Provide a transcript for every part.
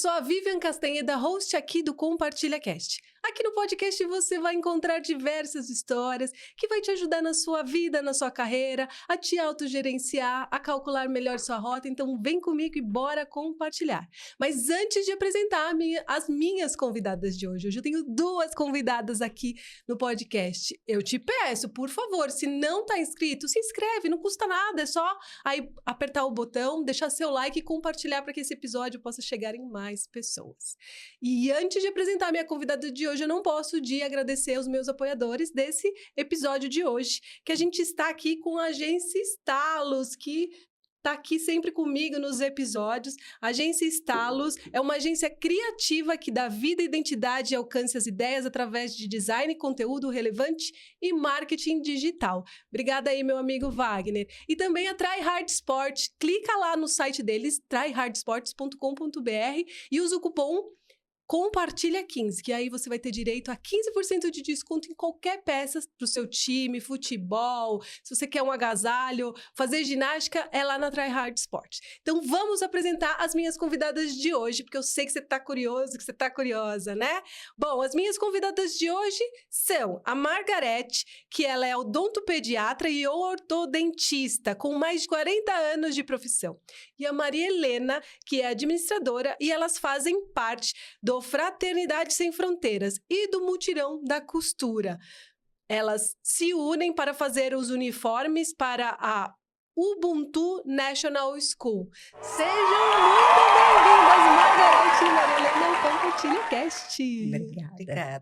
sou a Vivian Castanheda, host aqui do Compartilha Cast. Aqui no podcast você vai encontrar diversas histórias que vai te ajudar na sua vida, na sua carreira, a te autogerenciar, a calcular melhor sua rota. Então vem comigo e bora compartilhar. Mas antes de apresentar as minhas convidadas de hoje, eu tenho duas convidadas aqui no podcast. Eu te peço, por favor, se não está inscrito, se inscreve, não custa nada, é só aí apertar o botão, deixar seu like e compartilhar para que esse episódio possa chegar em mais pessoas. E antes de apresentar a minha convidada de hoje, eu não posso de agradecer aos meus apoiadores desse episódio de hoje, que a gente está aqui com a Agência Estalos, que está aqui sempre comigo nos episódios. A Agência Estalos é uma agência criativa que dá vida, identidade e alcance às ideias através de design, conteúdo relevante e marketing digital. Obrigada aí, meu amigo Wagner. E também a Try Hard Sport. Clica lá no site deles, tryhardsports.com.br e usa o cupom Compartilha 15, que aí você vai ter direito a 15% de desconto em qualquer peça para o seu time, futebol, se você quer um agasalho, fazer ginástica, é lá na Try Hard Sport. Então vamos apresentar as minhas convidadas de hoje, porque eu sei que você está curioso, que você está curiosa, né? Bom, as minhas convidadas de hoje são a Margarete, que ela é odontopediatra e ortodentista, com mais de 40 anos de profissão. E a Maria Helena, que é administradora, e elas fazem parte do Fraternidade Sem Fronteiras e do Mutirão da Costura. Elas se unem para fazer os uniformes para a Ubuntu National School. Sejam muito bem-vindas, Margarete e Maria Helena, ao Compartilha Cast. Obrigada.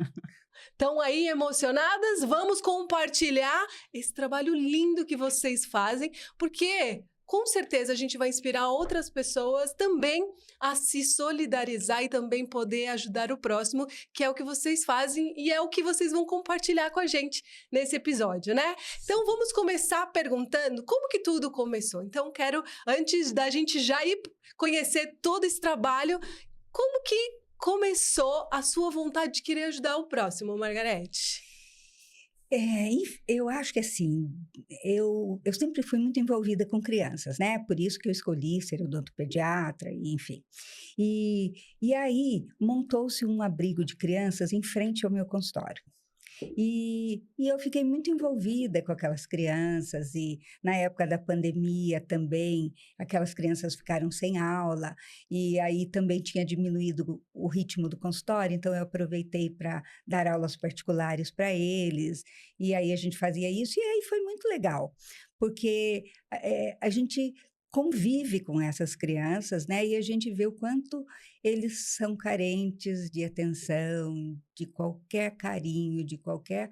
Estão aí emocionadas? Vamos compartilhar esse trabalho lindo que vocês fazem, porque com certeza a gente vai inspirar outras pessoas também a se solidarizar e também poder ajudar o próximo, que é o que vocês fazem e é o que vocês vão compartilhar com a gente nesse episódio, né? Então vamos começar perguntando como que tudo começou. Então quero, antes da gente já ir conhecer todo esse trabalho, como que começou a sua vontade de querer ajudar o próximo, Margarete? Eu acho que assim, eu sempre fui muito envolvida com crianças, né? Por isso que eu escolhi ser odontopediatra, enfim. E aí montou-se um abrigo de crianças em frente ao meu consultório. E eu fiquei muito envolvida com aquelas crianças e na época da pandemia também, aquelas crianças ficaram sem aula e aí também tinha diminuído o ritmo do consultório, então eu aproveitei para dar aulas particulares para eles e aí a gente fazia isso e aí foi muito legal, porque a gente convive com essas crianças, né? E a gente vê o quanto eles são carentes de atenção, de qualquer carinho, de qualquer...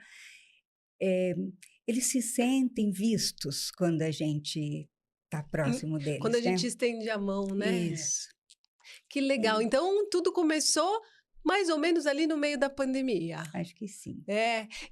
eles se sentem vistos quando a gente está próximo deles, quando a gente né? estende a mão, né? Isso. Que legal. Então, tudo começou mais ou menos ali no meio da pandemia. Acho que sim.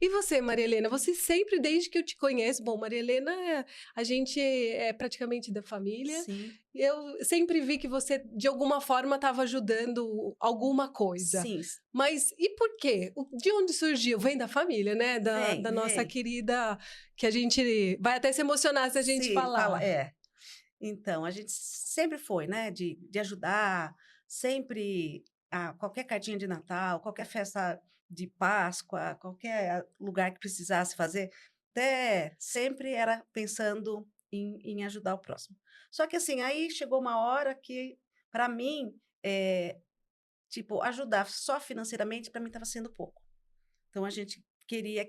E você, Maria Helena? Você sempre, desde que eu te conheço... Bom, Maria Helena, a gente é praticamente da família. Sim. Eu sempre vi que você, de alguma forma, estava ajudando alguma coisa. Sim. Mas e por quê? De onde surgiu? Vem da família, né? Da nossa querida... Que a gente vai até se emocionar se a gente falar. Então, a gente sempre foi, né? De ajudar, sempre... qualquer cartinha de Natal, qualquer festa de Páscoa, qualquer lugar que precisasse fazer, até sempre era pensando em ajudar o próximo. Só que assim, aí chegou uma hora que, para mim, ajudar só financeiramente, para mim estava sendo pouco. Então, a gente queria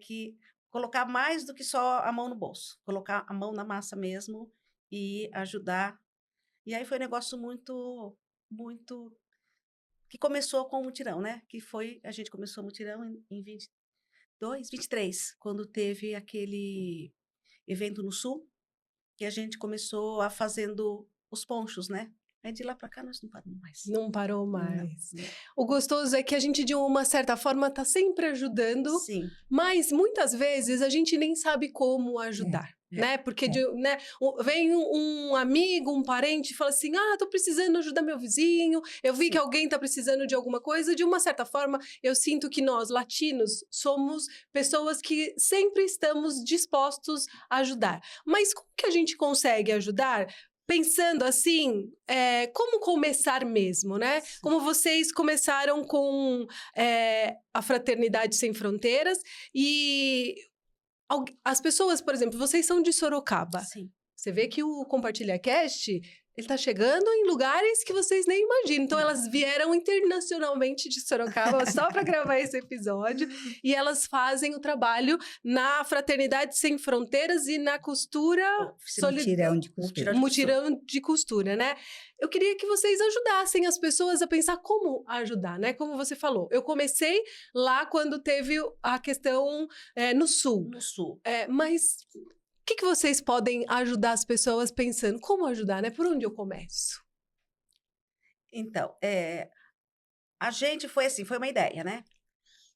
colocar mais do que só a mão no bolso, colocar a mão na massa mesmo e ajudar. E aí foi um negócio muito, muito... que começou com o mutirão, né? A gente começou o mutirão em 23, quando teve aquele evento no Sul, que a gente começou a fazendo os ponchos, né? Aí de lá para cá nós não paramos mais. Não parou mais. Não. O gostoso é que a gente, de uma certa forma, está sempre ajudando, Sim. mas muitas vezes a gente nem sabe como ajudar. Né? Porque vem um amigo, um parente e fala assim, tô precisando ajudar meu vizinho, eu vi que alguém está precisando de alguma coisa. De uma certa forma, eu sinto que nós, latinos, somos pessoas que sempre estamos dispostos a ajudar. Mas como que a gente consegue ajudar pensando assim, como começar mesmo, né? Como vocês começaram com a Fraternidade Sem Fronteiras e as pessoas, por exemplo, vocês são de Sorocaba. Sim. Você vê que o Compartilha Cast, ele tá chegando em lugares que vocês nem imaginam. Então, elas vieram internacionalmente de Sorocaba só para gravar esse episódio. E elas fazem o trabalho na Fraternidade Sem Fronteiras e na costura... Mutirão de costura. Mutirão de costura, né? Eu queria que vocês ajudassem as pessoas a pensar como ajudar, né? Como você falou, eu comecei lá quando teve a questão no Sul. No Sul. Mas... O que vocês podem ajudar as pessoas pensando? Como ajudar, né? Por onde eu começo? Então, a gente foi assim, foi uma ideia, né?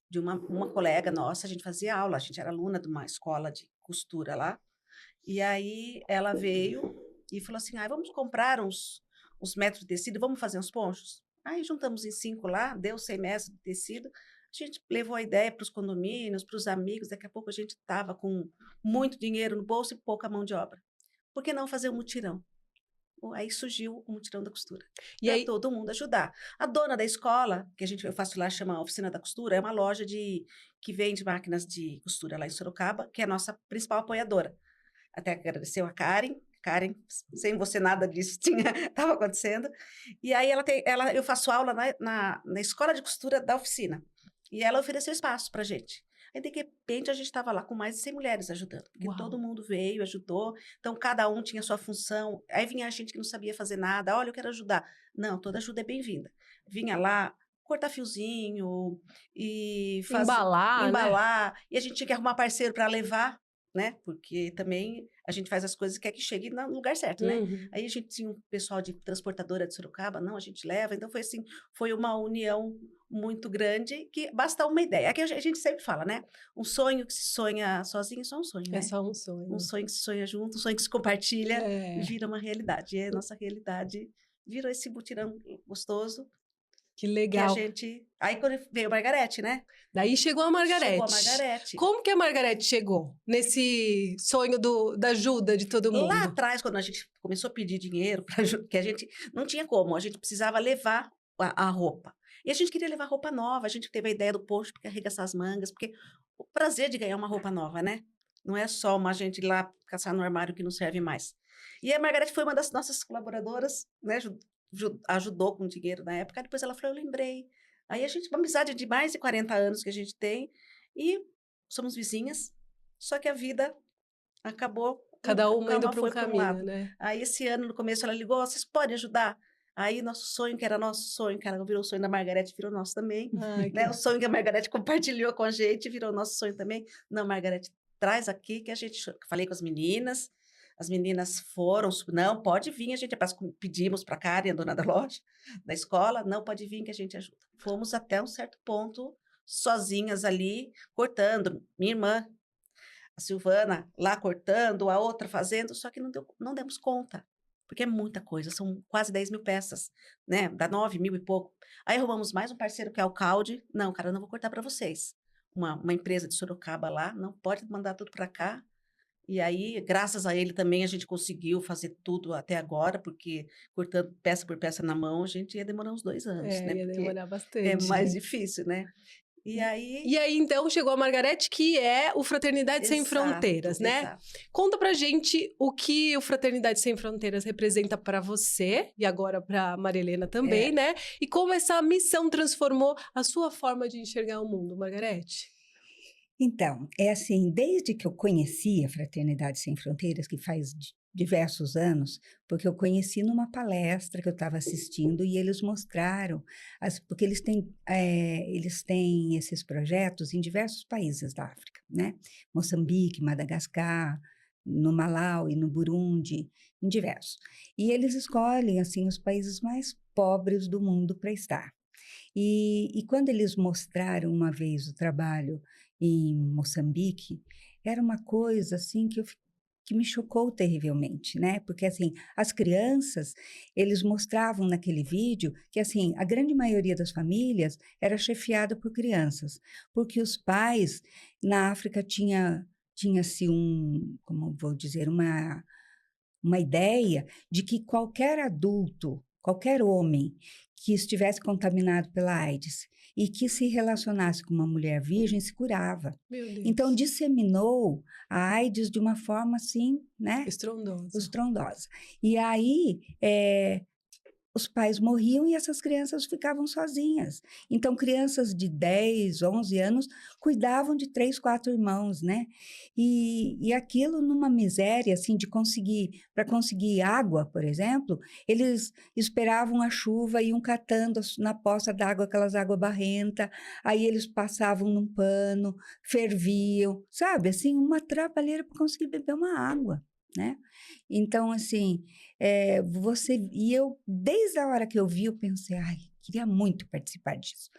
De uma colega nossa, a gente fazia aula, a gente era aluna de uma escola de costura lá. E aí ela veio e falou assim, vamos comprar uns metros de tecido, vamos fazer uns ponchos? Aí juntamos em 5 lá, deu 100 metros de tecido. A gente levou a ideia para os condomínios, para os amigos. Daqui a pouco a gente estava com muito dinheiro no bolso e pouca mão de obra. Por que não fazer um mutirão? Aí surgiu o mutirão da costura. E aí todo mundo ajudar. A dona da escola, que eu faço lá, chama Oficina da Costura, é uma loja que vende máquinas de costura lá em Sorocaba, que é a nossa principal apoiadora. Até agradeceu a Karen. Karen, sem você nada disso estava acontecendo. E aí eu faço aula na escola de costura da oficina. E ela ofereceu espaço para a gente. Aí, de repente, a gente estava lá com mais de 100 mulheres ajudando. Porque todo mundo veio, ajudou. Então, cada um tinha sua função. Aí vinha a gente que não sabia fazer nada. Olha, eu quero ajudar. Não, toda ajuda é bem-vinda. Vinha lá, cortar fiozinho e embalar. Né? E a gente tinha que arrumar parceiro para levar, né? Porque também a gente faz as coisas e quer que chegue no lugar certo, né? Aí a gente tinha um pessoal de transportadora de Sorocaba, não, a gente leva. Então, foi assim, foi uma união muito grande, que basta uma ideia. Aqui a gente sempre fala, né? Um sonho que se sonha sozinho é só um sonho, né? É só um sonho. Um sonho que se sonha junto, um sonho que se compartilha, vira uma realidade. E a nossa realidade virou esse mutirão gostoso. Que legal. Que a gente... Aí quando veio a Margarete, né? Daí chegou a Margarete. Chegou a Margarete. Como que a Margarete chegou nesse sonho da ajuda de todo mundo? Lá atrás, quando a gente começou a pedir dinheiro, que a gente não tinha como, a gente precisava levar a roupa. E a gente queria levar roupa nova, a gente teve a ideia do poncho porque arregaçar as mangas, porque o prazer de ganhar uma roupa nova, né? Não é só uma gente ir lá caçar no armário que não serve mais. E a Margarete foi uma das nossas colaboradoras, né? Ajudou com dinheiro na época. Depois ela falou, eu lembrei. Aí a gente, uma amizade de mais de 40 anos que a gente tem, e somos vizinhas, só que a vida acabou. Cada uma indo para um caminho, né? Aí esse ano, no começo, ela ligou, vocês podem ajudar? Aí nosso sonho, que era nosso sonho, que virou o sonho da Margarete, virou nosso também. Né? O sonho que a Margarete compartilhou com a gente, virou nosso sonho também. Não, Margarete, traz aqui que a gente... Falei com as meninas foram, não, pode vir, a gente pedimos para a Karen, a dona da loja, da escola, não, pode vir que a gente ajuda. Fomos até um certo ponto, sozinhas ali, cortando. Minha irmã, a Silvana, lá cortando, a outra fazendo, só que não demos conta. Porque é muita coisa, são quase 10 mil peças, né? Dá 9 mil e pouco. Aí arrumamos mais um parceiro que é o Caldi. Não, cara, eu não vou cortar para vocês. Uma empresa de Sorocaba lá, não pode mandar tudo para cá. E aí, graças a ele também, a gente conseguiu fazer tudo até agora, porque cortando peça por peça na mão, a gente ia demorar uns 2 anos, né? Ia porque demorar bastante. é mais difícil, né? E aí, então, chegou a Margarete, que é o Fraternidade Sem Fronteiras, né? Exato. Conta pra gente o que o Fraternidade Sem Fronteiras representa para você, e agora pra Marilena também, né? E como essa missão transformou a sua forma de enxergar o mundo, Margarete? Então, é assim, desde que eu conheci a Fraternidade Sem Fronteiras, que faz diversos anos, porque eu conheci numa palestra que eu estava assistindo e eles mostraram, porque eles têm esses projetos em diversos países da África, né? Moçambique, Madagascar, no Malau e no Burundi, em diversos. E eles escolhem, assim, os países mais pobres do mundo para estar. E quando eles mostraram uma vez o trabalho em Moçambique, era uma coisa assim que me chocou terrivelmente, né? Porque assim, as crianças, eles mostravam naquele vídeo que assim, a grande maioria das famílias era chefiada por crianças, porque os pais na África tinha-se como vou dizer, uma ideia de que qualquer adulto, qualquer homem que estivesse contaminado pela AIDS e que se relacionasse com uma mulher virgem se curava. Meu Deus. Então, disseminou a AIDS de uma forma assim, né? Estrondosa. Estrondosa. E aí, os pais morriam e essas crianças ficavam sozinhas. Então, crianças de 10, 11 anos cuidavam de 3, 4 irmãos, né? E aquilo numa miséria, assim, para conseguir água, por exemplo, eles esperavam a chuva e iam catando na poça d'água aquelas águas barrentas, aí eles passavam num pano, ferviam, sabe? Assim, uma trabalheira para conseguir beber uma água, né? Então, assim, eu, desde a hora que eu vi, eu pensei, ai, queria muito participar disso.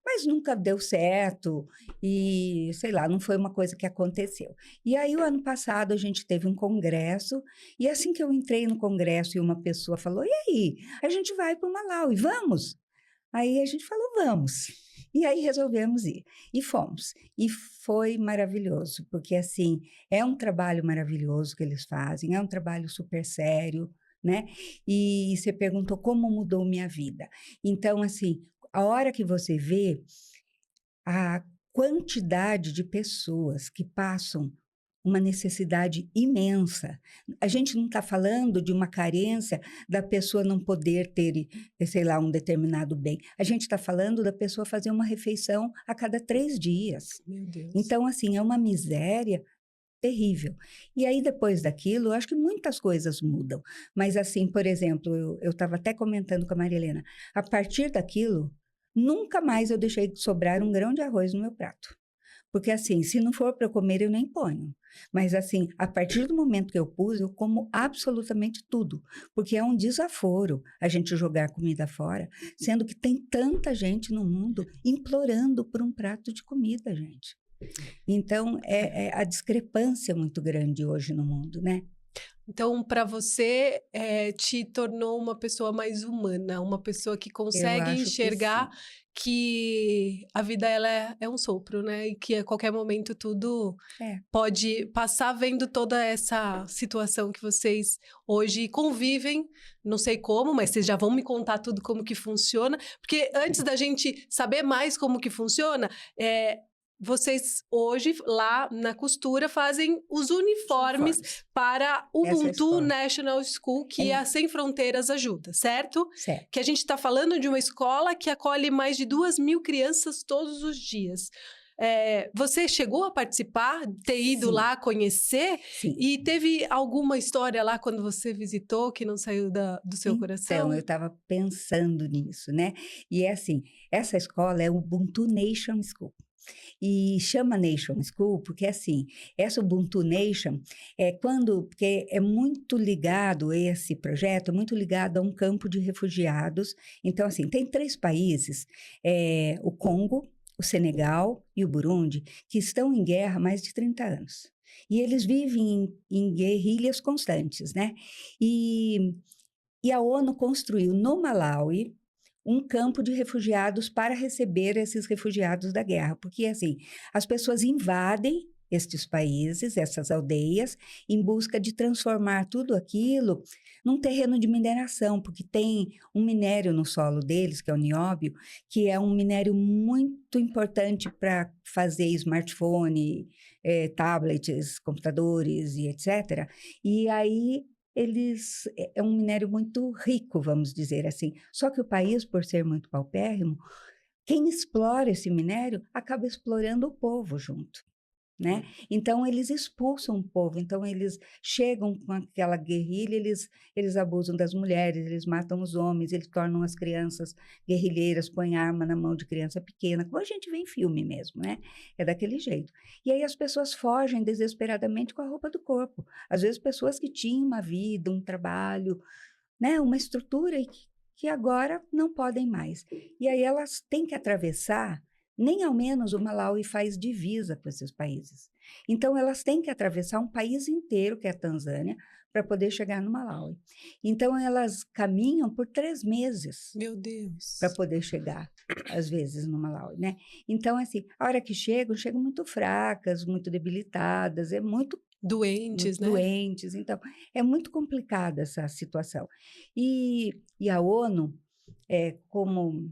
Mas nunca deu certo e, sei lá, não foi uma coisa que aconteceu. E aí, o ano passado, a gente teve um congresso e assim que eu entrei no congresso e uma pessoa falou, e aí, a gente vai para o Malawi, vamos? Aí a gente falou, vamos. E aí resolvemos ir. E fomos. E foi maravilhoso, porque, assim, é um trabalho maravilhoso que eles fazem, é um trabalho super sério, né? E você perguntou como mudou minha vida. Então, assim, a hora que você vê a quantidade de pessoas que passam uma necessidade imensa. A gente não está falando de uma carência da pessoa não poder ter, sei lá, um determinado bem. A gente está falando da pessoa fazer uma refeição a cada 3 dias. Meu Deus. Então, assim, é uma miséria terrível. E aí, depois daquilo, eu acho que muitas coisas mudam. Mas, assim, por exemplo, eu estava até comentando com a Maria Helena, a partir daquilo, nunca mais eu deixei de sobrar um grão de arroz no meu prato. Porque, assim, se não for para eu comer, eu nem ponho. Mas, assim, a partir do momento que eu pus, eu como absolutamente tudo. Porque é um desaforo a gente jogar comida fora, sendo que tem tanta gente no mundo implorando por um prato de comida, gente. Então, a discrepância muito grande hoje no mundo, né? Então, para você, te tornou uma pessoa mais humana, uma pessoa que Eu consegue acho que enxergar sim. que a vida ela é um sopro, né? E que a qualquer momento tudo É. pode passar vendo toda essa situação que vocês hoje convivem. Não sei como, mas vocês já vão me contar tudo como que funciona. Porque antes da gente saber mais como que funciona, vocês hoje, lá na costura, fazem os uniformes para o Essa Ubuntu escola. National School, que a Sem Fronteiras ajuda, certo? Certo. Que a gente está falando de uma escola que acolhe mais de 2.000 crianças todos os dias. Você chegou a participar, ter ido Sim. lá conhecer? Sim. E teve alguma história lá quando você visitou que não saiu do seu coração? Então, eu estava pensando nisso, né? E é assim, essa escola é o Ubuntu Nation School. E chama Nation School porque, assim, essa Ubuntu Nation porque é muito ligado, esse projeto, é muito ligado a um campo de refugiados. Então, assim, tem 3 países, o Congo, o Senegal e o Burundi, que estão em guerra há mais de 30 anos. E eles vivem em guerrilhas constantes, né? E a ONU construiu no Malawi um campo de refugiados para receber esses refugiados da guerra. Porque, assim, as pessoas invadem estes países, essas aldeias, em busca de transformar tudo aquilo num terreno de mineração, porque tem um minério no solo deles, que é o nióbio, que é um minério muito importante para fazer smartphone, tablets, computadores e etc. E aí é um minério muito rico, vamos dizer assim. Só que o país, por ser muito paupérrimo, quem explora esse minério acaba explorando o povo junto, né? Então, eles expulsam o povo. Então, eles chegam com aquela guerrilha, eles abusam das mulheres, eles matam os homens, eles tornam as crianças guerrilheiras, põem arma na mão de criança pequena, como a gente vê em filme mesmo, né? É daquele jeito. E aí as pessoas fogem desesperadamente com a roupa do corpo. Às vezes, pessoas que tinham uma vida, um trabalho, né? Uma estrutura que agora não podem mais. E aí elas têm que atravessar. Nem ao menos o Malawi faz divisa com esses países. Então, elas têm que atravessar um país inteiro, que é a Tanzânia, para poder chegar no Malawi. Então, elas caminham por 3 meses Meu Deus. para poder chegar, às vezes, no Malawi, né? Então, assim, a hora que chegam muito fracas, muito debilitadas, é muito Doentes, né? Doentes. Então, é muito complicada essa situação. E a ONU, como,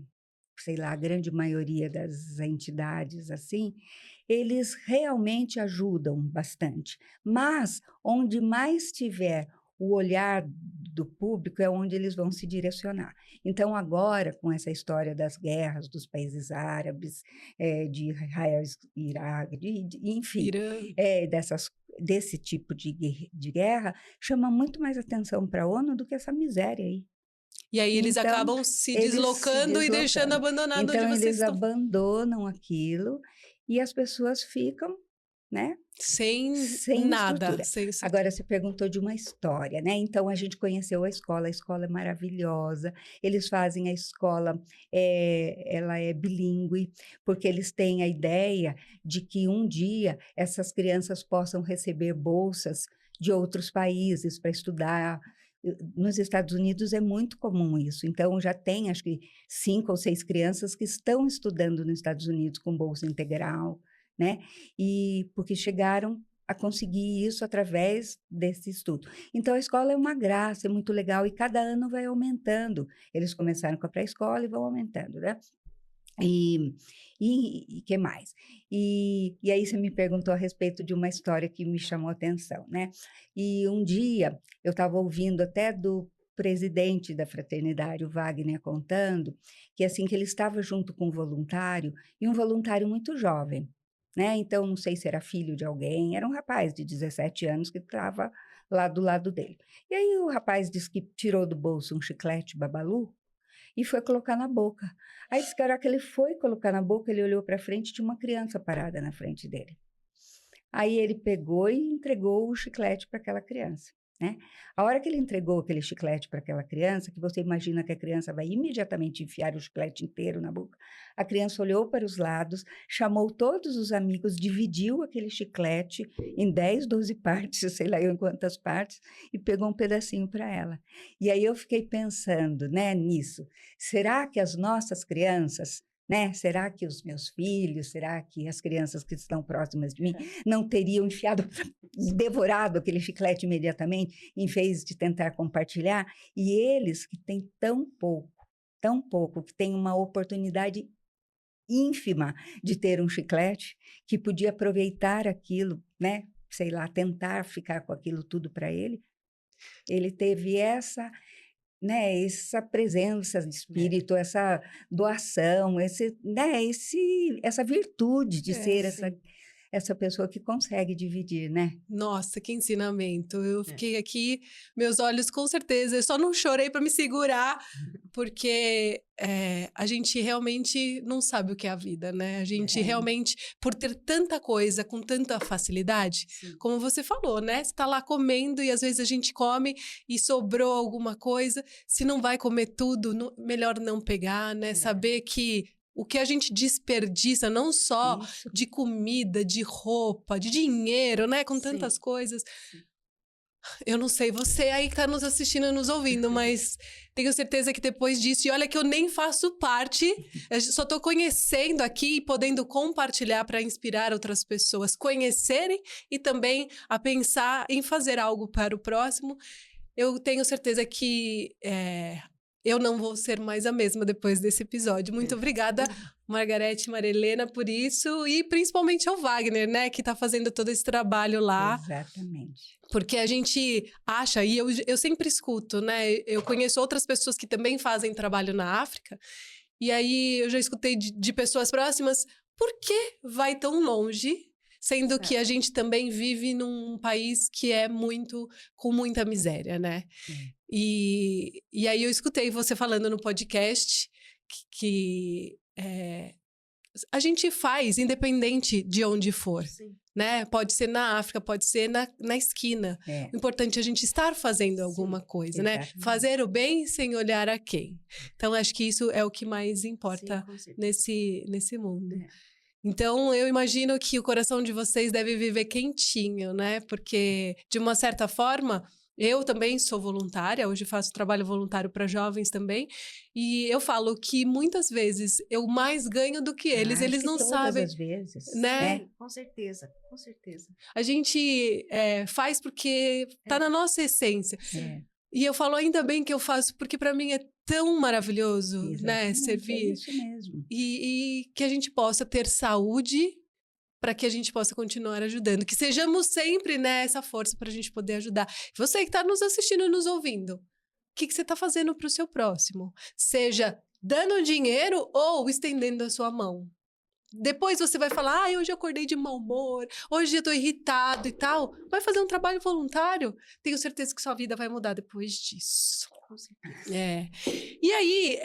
sei lá, a grande maioria das entidades assim, eles realmente ajudam bastante. Mas onde mais tiver o olhar do público é onde eles vão se direcionar. Então, agora, com essa história das guerras dos países árabes, de Israel, Iraque, enfim, Irã. desse tipo de guerra, chama muito mais atenção para a ONU do que essa miséria aí. E aí eles Então, acabam se eles se deslocando e deixando deslocando. abandonado onde Então, vocês eles estão. abandonam aquilo e as pessoas ficam, né, Sem sem nada. estrutura. Sem estrutura. Agora, você perguntou de uma história, né? Então, a gente conheceu a escola é maravilhosa. Eles fazem a escola, ela é bilíngue, porque eles têm a ideia de que um dia essas crianças possam receber bolsas de outros países para estudar. Nos Estados Unidos é muito comum isso. Então, já tem, acho que, 5 ou 6 crianças que estão estudando nos Estados Unidos com bolsa integral, né? E porque chegaram a conseguir isso através desse estudo. Então, a escola é uma graça, é muito legal, e cada ano vai aumentando. Eles começaram com a pré-escola e vão aumentando, né? E que mais? E aí você me perguntou a respeito de uma história que me chamou a atenção, né? E um dia eu estava ouvindo até do presidente da fraternidade, o Wagner, contando que assim que ele estava junto com um voluntário, e um voluntário muito jovem, né? Então, não sei se era filho de alguém, era um rapaz de 17 anos que estava lá do lado dele. E aí o rapaz disse que tirou do bolso um chiclete Babalu e foi colocar na boca. Aí disse que a hora que ele foi colocar na boca, ele olhou para frente e tinha uma criança parada na frente dele. Aí ele pegou e entregou o chiclete para aquela criança, né? A hora que ele entregou aquele chiclete para aquela criança, que você imagina que a criança vai imediatamente enfiar o chiclete inteiro na boca, a criança olhou para os lados, chamou todos os amigos, dividiu aquele chiclete em 10, 12 partes, sei lá eu em quantas partes, e pegou um pedacinho para ela. E aí eu fiquei pensando, né, nisso. Será que as nossas crianças, né? Será que os meus filhos, será que as crianças que estão próximas de mim não teriam enfiado, devorado aquele chiclete imediatamente, em vez de tentar compartilhar? E eles que têm tão pouco, que têm uma oportunidade ínfima de ter um chiclete, que podia aproveitar aquilo, né? Sei lá, tentar ficar com aquilo tudo para ele. Ele teve essa, né, essa presença de espírito, essa doação, essa virtude de ser essa pessoa que consegue dividir, né? Nossa, que ensinamento. Eu fiquei aqui, meus olhos com certeza, eu só não chorei para me segurar, porque a gente realmente não sabe o que é a vida, né? A gente realmente, por ter tanta coisa com tanta facilidade, como você falou, né? Você tá lá comendo e às vezes a gente come e sobrou alguma coisa, se não vai comer tudo, melhor não pegar, né? Saber que o que a gente desperdiça, não só de comida, de roupa, de dinheiro, né? Com tantas coisas. Eu não sei, você aí que tá nos assistindo e nos ouvindo, mas tenho certeza que depois disso, e olha que eu nem faço parte, eu só tô conhecendo aqui e podendo compartilhar para inspirar outras pessoas, conhecerem e também a pensar em fazer algo para o próximo. Eu tenho certeza que eu não vou ser mais a mesma depois desse episódio. Muito obrigada, Margarete, Marilena, por isso. E principalmente ao Wagner, né? Que tá fazendo todo esse trabalho lá. Exatamente. Porque a gente acha, e eu sempre escuto, né? Eu conheço outras pessoas que também fazem trabalho na África. E aí eu já escutei de pessoas próximas, por que vai tão longe? Sendo que a gente também vive num país que é com muita miséria, né? E aí eu escutei você falando no podcast que a gente faz independente de onde for, né? Pode ser na África, pode ser na esquina. O importante é a gente estar fazendo alguma coisa, né? Fazer o bem sem olhar a quem. Então, acho que isso é o que mais importa nesse mundo. Então, eu imagino que o coração de vocês deve viver quentinho, né? Porque, de uma certa forma, Eu também sou voluntária, hoje faço trabalho voluntário para jovens também, e eu falo que muitas vezes eu mais ganho do que eles, Acho eles que não todas sabem, as vezes, né? né? Sim, com certeza, com certeza. A gente faz porque tá na nossa essência. Sim. E eu falo ainda bem que eu faço, porque para mim é tão maravilhoso, né, Exatamente, é servir. isso mesmo. E que a gente possa ter saúde para que a gente possa continuar ajudando. Que sejamos sempre, né, essa força para a gente poder ajudar. Você que está nos assistindo e nos ouvindo, o que você está fazendo para o seu próximo? Seja dando dinheiro ou estendendo a sua mão. Depois você vai falar, hoje eu acordei de mau humor, hoje eu tô irritado e tal. Vai fazer um trabalho voluntário. Tenho certeza que sua vida vai mudar depois disso. Com certeza. E aí,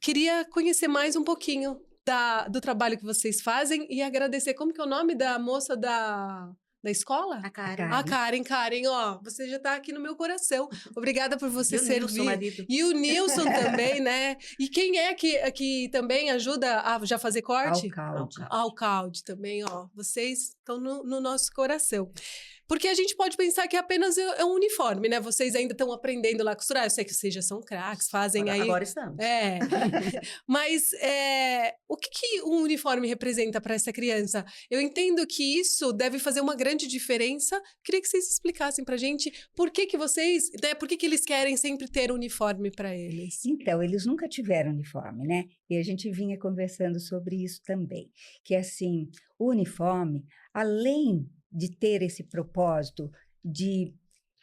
queria conhecer mais um pouquinho do trabalho que vocês fazem e agradecer. Como que é o nome da moça da escola? A Karen. A Karen, ó, você já tá aqui no meu coração. Obrigada por você E o Nilson, servir. marido. E o Nilson também, né? E quem é que também ajuda a já fazer corte? Alcalde. Alcalde também, ó. Vocês estão no nosso coração. Porque a gente pode pensar que apenas é um uniforme, né? Vocês ainda estão aprendendo lá a costurar. Eu sei que vocês já são craques, fazem aí... Agora estamos. Mas o que um uniforme representa para essa criança? Eu entendo que isso deve fazer uma grande diferença. Queria que vocês explicassem pra gente por que vocês... Né, por que eles querem sempre ter uniforme para eles? Então, eles nunca tiveram uniforme, né? E a gente vinha conversando sobre isso também. Que, assim, o uniforme, além de ter esse propósito de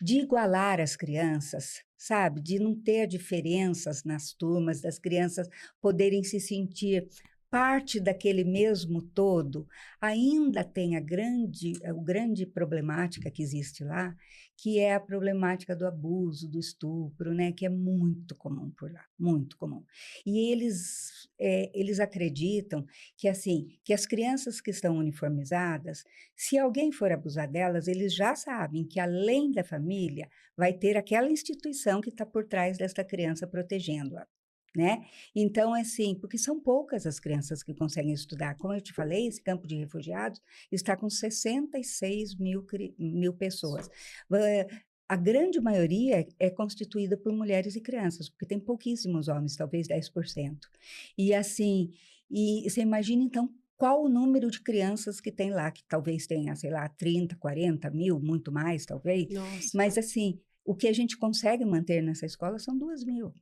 igualar as crianças, sabe? De não ter diferenças nas turmas, das crianças poderem se sentir parte daquele mesmo todo, ainda tem a grande problemática que existe lá, que é a problemática do abuso, do estupro, né? Que é muito comum por lá, muito comum. E eles acreditam que, assim, que as crianças que estão uniformizadas, se alguém for abusar delas, eles já sabem que, além da família, vai ter aquela instituição que está por trás desta criança protegendo-a. Né? Então, assim, porque são poucas as crianças que conseguem estudar. Como eu te falei, esse campo de refugiados está com 66 mil pessoas. A grande maioria é constituída por mulheres e crianças, porque tem pouquíssimos homens, talvez 10%. E, assim, você imagina, então, qual o número de crianças que tem lá, que talvez tenha, sei lá, 30, 40 mil, muito mais, talvez. Nossa. Mas, assim, o que a gente consegue manter nessa escola são 2 mil.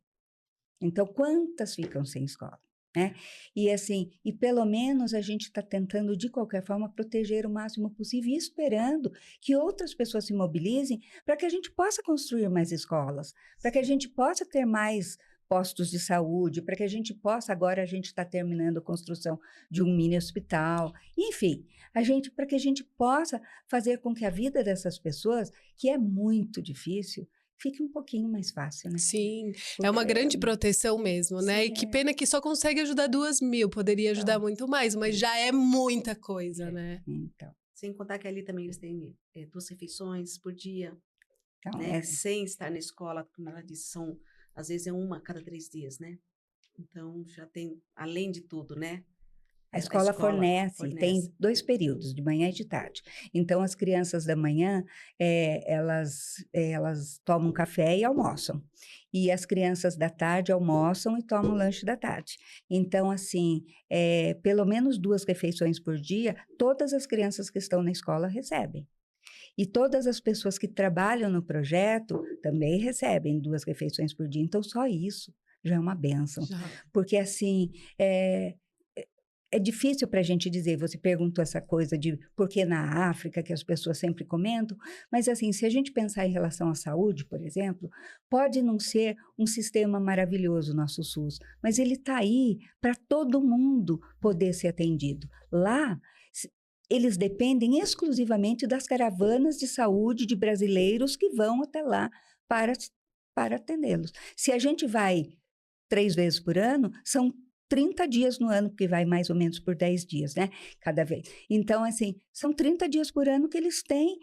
Então, quantas ficam sem escola, né? E assim, e pelo menos a gente está tentando, de qualquer forma, proteger o máximo possível e esperando que outras pessoas se mobilizem para que a gente possa construir mais escolas, para que a gente possa ter mais postos de saúde, para que a gente possa, agora a gente está terminando a construção de um mini hospital, enfim, para que a gente possa fazer com que a vida dessas pessoas, que é muito difícil, fique um pouquinho mais fácil, né? Sim, é uma grande proteção mesmo, né? E que pena que só consegue ajudar 2 mil, poderia ajudar muito mais, mas já é muita coisa, né? Então. Sem contar que ali também eles têm 2 refeições por dia, Então, né? Sem estar na escola, como ela disse, às vezes é uma a cada 3 dias, né? Então, já tem, além de tudo, né? A escola fornece, tem 2 períodos, de manhã e de tarde. Então, as crianças da manhã, elas tomam café e almoçam. E as crianças da tarde almoçam e tomam lanche da tarde. Então, assim, pelo menos 2 refeições por dia, todas as crianças que estão na escola recebem. E todas as pessoas que trabalham no projeto também recebem 2 refeições por dia. Então, só isso já é uma bênção. Porque, assim, é difícil para a gente dizer, você perguntou essa coisa de por que na África, que as pessoas sempre comentam, mas assim, se a gente pensar em relação à saúde, por exemplo, pode não ser um sistema maravilhoso o nosso SUS, mas ele está aí para todo mundo poder ser atendido. Lá, eles dependem exclusivamente das caravanas de saúde de brasileiros que vão até lá para atendê-los. Se a gente vai 3 vezes por ano, são 30 dias no ano, porque vai mais ou menos por 10 dias, né? Cada vez. Então, assim, são 30 dias por ano que eles têm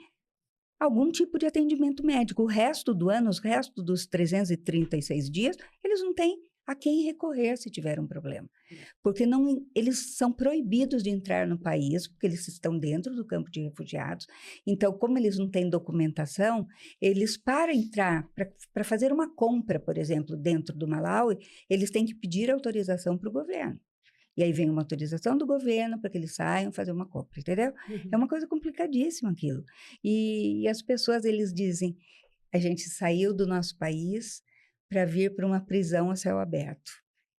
algum tipo de atendimento médico. O resto do ano, os restos dos 336 dias, eles não têm a quem recorrer se tiver um problema. Porque não, eles são proibidos de entrar no país, porque eles estão dentro do campo de refugiados. Então, como eles não têm documentação, eles, para entrar, para fazer uma compra, por exemplo, dentro do Malawi, eles têm que pedir autorização para o governo. E aí vem uma autorização do governo para que eles saiam fazer uma compra, entendeu? É uma coisa complicadíssima aquilo. E as pessoas, eles dizem, a gente saiu do nosso país para vir para uma prisão a céu aberto.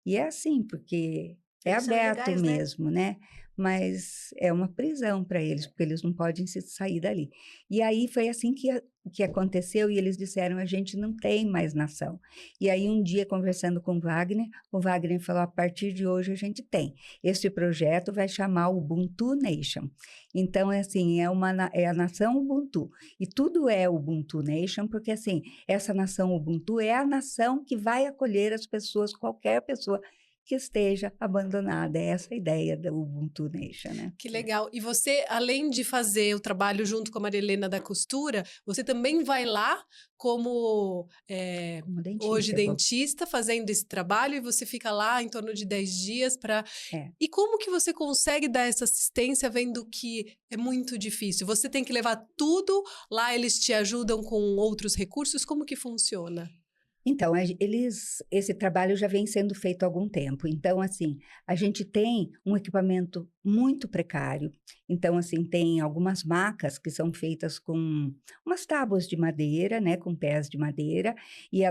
E é assim, porque é Eles são aberto ilegais, né? mesmo, né? Mas é uma prisão para eles, porque eles não podem sair dali. E aí foi assim que aconteceu, e eles disseram, a gente não tem mais nação. E aí um dia, conversando com o Wagner falou, a partir de hoje a gente tem. Esse projeto vai chamar Ubuntu Nation. Então, é assim, é a nação Ubuntu. E tudo é Ubuntu Nation, porque assim, essa nação Ubuntu é a nação que vai acolher as pessoas, qualquer pessoa que esteja abandonada. É essa a ideia da Ubuntu Nation, né? Que legal. E você, além de fazer o trabalho junto com a Maria Helena da costura, você também vai lá como, Como dentista. hoje dentista, fazendo esse trabalho, e você fica lá em torno de 10 dias para... É. E como que você consegue dar essa assistência vendo que é muito difícil? Você tem que levar tudo, lá eles te ajudam com outros recursos, como que funciona? Então, esse trabalho já vem sendo feito há algum tempo. Então, assim, a gente tem um equipamento muito precário. Então, assim, tem algumas macas que são feitas com umas tábuas de madeira, né, com pés de madeira, e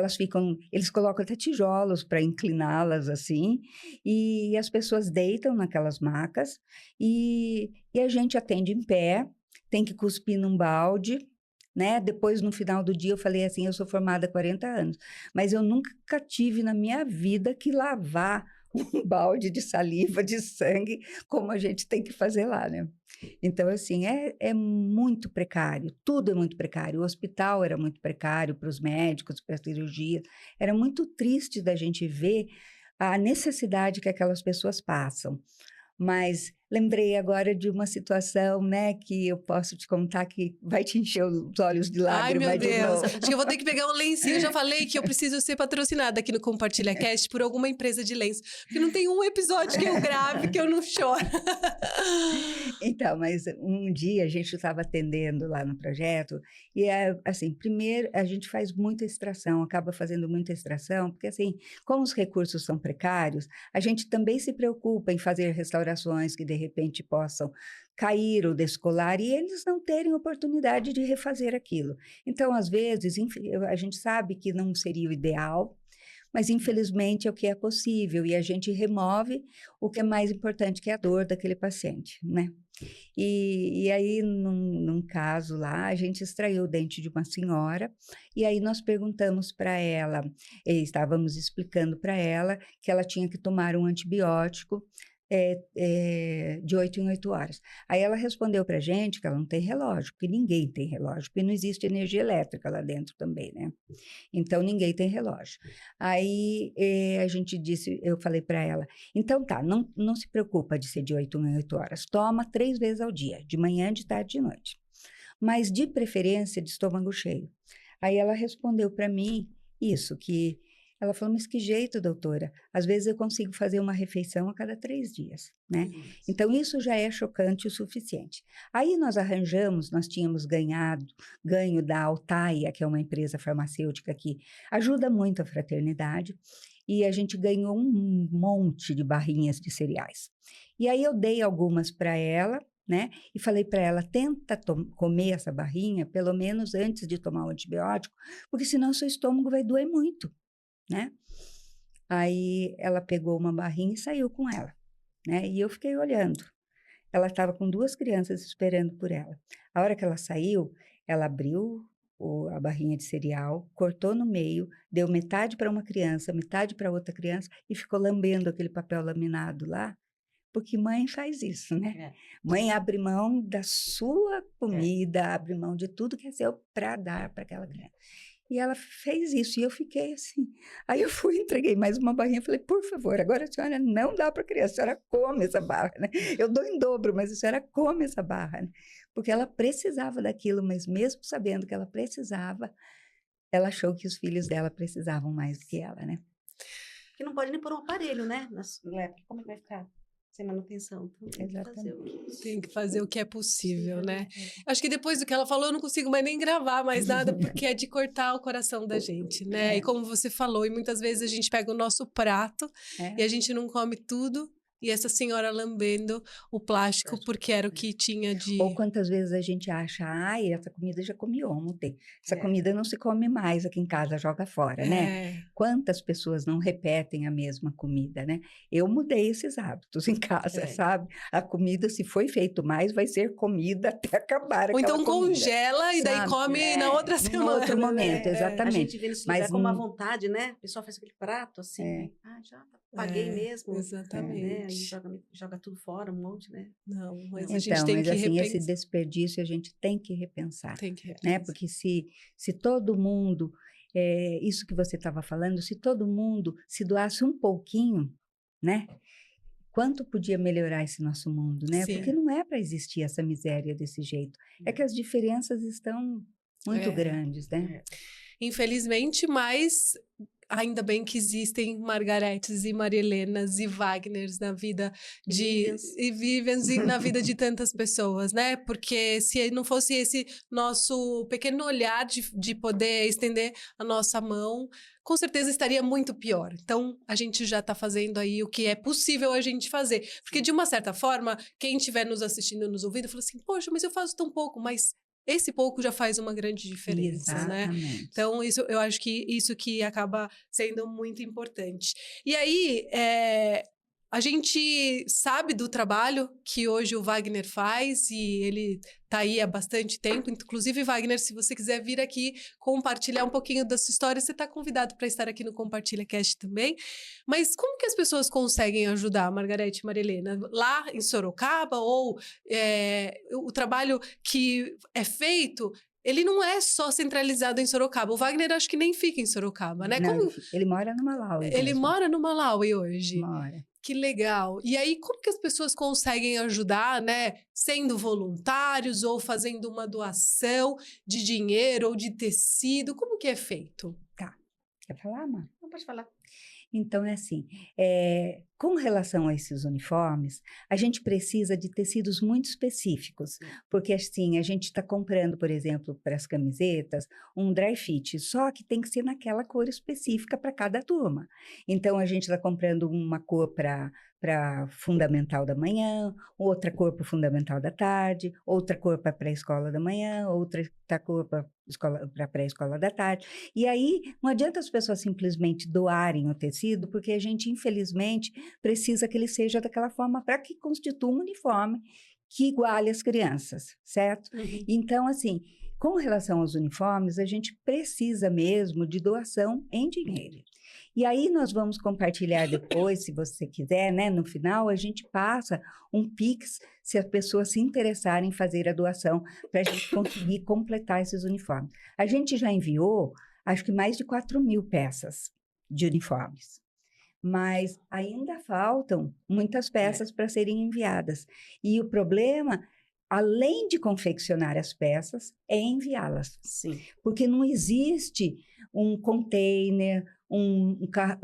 eles colocam até tijolos para incliná-las, assim, e as pessoas deitam naquelas macas, e a gente atende em pé, tem que cuspir num balde, né? Depois, no final do dia, eu falei assim, eu sou formada há 40 anos, mas eu nunca tive na minha vida que lavar um balde de saliva, de sangue, como a gente tem que fazer lá, né? Então, assim, é muito precário, tudo é muito precário. O hospital era muito precário para os médicos, para a cirurgia. Era muito triste da gente ver a necessidade que aquelas pessoas passam. Mas lembrei agora de uma situação, né, que eu posso te contar que vai te encher os olhos de lágrima Ai, meu de Deus. novo. Acho que eu vou ter que pegar um lencinho. Eu já falei que eu preciso ser patrocinada aqui no Compartilha Cast por alguma empresa de lenço. Porque não tem um episódio que eu grave que eu não choro. Então, mas um dia a gente estava atendendo lá no projeto e, assim, primeiro a gente faz muita extração, acaba fazendo muita extração, porque, assim, como os recursos são precários, a gente também se preocupa em fazer restaurações que, de repente, possam cair ou descolar e eles não terem oportunidade de refazer aquilo. Então, às vezes, a gente sabe que não seria o ideal, mas infelizmente é o que é possível e a gente remove o que é mais importante, que é a dor daquele paciente, né? E aí, num caso lá, a gente extraiu o dente de uma senhora e aí nós perguntamos para ela, estávamos explicando para ela que ela tinha que tomar um antibiótico de 8 em 8 horas. Aí ela respondeu para a gente que ela não tem relógio, porque ninguém tem relógio, porque não existe energia elétrica lá dentro também, né? Então, ninguém tem relógio. Aí a gente disse, eu falei para ela, então tá, não se preocupa de ser de 8 em 8 horas, toma 3 vezes ao dia, de manhã, de tarde e de noite. Mas de preferência de estômago cheio. Aí ela respondeu para mim isso, que ela falou, mas que jeito, doutora? Às vezes eu consigo fazer uma refeição a cada 3 dias, né? Então, isso já é chocante o suficiente. Aí nós tínhamos ganho da Altaia, que é uma empresa farmacêutica que ajuda muito a fraternidade, e a gente ganhou um monte de barrinhas de cereais. E aí eu dei algumas para ela, né? E falei para ela, tenta comer essa barrinha, pelo menos antes de tomar o antibiótico, porque senão seu estômago vai doer muito, né? Aí ela pegou uma barrinha e saiu com ela, né? E eu fiquei olhando. Ela estava com 2 crianças esperando por ela. A hora que ela saiu, ela abriu a barrinha de cereal, cortou no meio, deu metade para uma criança, metade para outra criança e ficou lambendo aquele papel laminado lá, porque mãe faz isso, né? Mãe abre mão da sua comida, abre mão de tudo que é seu para dar para aquela criança. E ela fez isso, e eu fiquei assim. Aí eu fui, entreguei mais uma barrinha, falei, por favor, agora a senhora não dá para a criança, a senhora come essa barra, né? Eu dou em dobro, mas a senhora come essa barra, né? Porque ela precisava daquilo, mas mesmo sabendo que ela precisava, ela achou que os filhos dela precisavam mais do que ela, né? que não pode nem pôr um aparelho, né? Como é que vai ficar? Sem manutenção. Então, Exatamente. Tem que fazer o que é possível, né? Acho que depois do que ela falou, eu não consigo mais nem gravar mais nada, porque é de cortar o coração da gente, né? E como você falou, e muitas vezes a gente pega o nosso prato e a gente não come tudo. E essa senhora lambendo o plástico porque era o que tinha de... Ou quantas vezes a gente acha, ai, essa comida já comi ontem. Essa comida não se come mais aqui em casa, joga fora, né? Quantas pessoas não repetem a mesma comida, né? Eu mudei esses hábitos em casa, sabe? A comida, se foi feito mais, vai ser comida até acabar Ou então comida, congela e daí sabe? come na outra semana. Em outro momento, A exatamente. gente vê nesse lugar com uma vontade, né? O pessoal faz aquele prato assim, já paguei mesmo. Exatamente. Né? Joga tudo fora, um monte, né? Não, mas Então, a gente tem que assim, repensar. esse desperdício a gente tem que repensar. Tem que repensar. Né? Porque se todo mundo, isso que você estava falando, se todo mundo se doasse um pouquinho, né? Quanto podia melhorar esse nosso mundo, né? Sim. Porque não é para existir essa miséria desse jeito. É que as diferenças estão muito grandes, né? Infelizmente, mas ainda bem que existem Margaretes e Marielenas e Wagners na vida e Vivians e na vida de tantas pessoas, né? Porque se não fosse esse nosso pequeno olhar de poder estender a nossa mão, com certeza estaria muito pior. Então, a gente já está fazendo aí o que é possível a gente fazer. Porque, de uma certa forma, quem estiver nos assistindo, nos ouvindo, fala assim, poxa, mas eu faço tão pouco, mas esse pouco já faz uma grande diferença, Exatamente. né? Então, eu acho que isso que acaba sendo muito importante. E aí, a gente sabe do trabalho que hoje o Wagner faz e ele está aí há bastante tempo. Inclusive, Wagner, se você quiser vir aqui compartilhar um pouquinho da sua história, você está convidado para estar aqui no Compartilha Cast também. Mas como que as pessoas conseguem ajudar, Margarete e Marilena? Lá em Sorocaba ou o trabalho que é feito... Ele não é só centralizado em Sorocaba. O Wagner acho que nem fica em Sorocaba, né? Não, ele mora no Malawi. Ele mesmo. mora no Malawi hoje. Mora. Que legal. E aí, como que as pessoas conseguem ajudar, né? Sendo voluntários ou fazendo uma doação de dinheiro ou de tecido? Como que é feito? Tá. Quer falar, Má? Não pode falar. Então, é assim, com relação a esses uniformes, a gente precisa de tecidos muito específicos, porque assim, a gente está comprando, por exemplo, para as camisetas, um dry fit, só que tem que ser naquela cor específica para cada turma. Então, a gente está comprando uma cor para fundamental da manhã, outra cor para fundamental da tarde, outra cor para pré-escola da manhã, outra cor para pré-escola da tarde. E aí, não adianta as pessoas simplesmente doarem o tecido, porque a gente, infelizmente, precisa que ele seja daquela forma para que constitua um uniforme que iguale as crianças, certo? Uhum. Então, assim, com relação aos uniformes, a gente precisa mesmo de doação em dinheiro. E aí nós vamos compartilhar depois, se você quiser, né? No final, a gente passa um Pix, se as pessoas se interessarem em fazer a doação, para a gente conseguir completar esses uniformes. A gente já enviou, acho que mais de 4.000 peças de uniformes. Mas ainda faltam muitas peças para serem enviadas. E o problema, além de confeccionar as peças, é enviá-las. Sim. Porque não existe um container,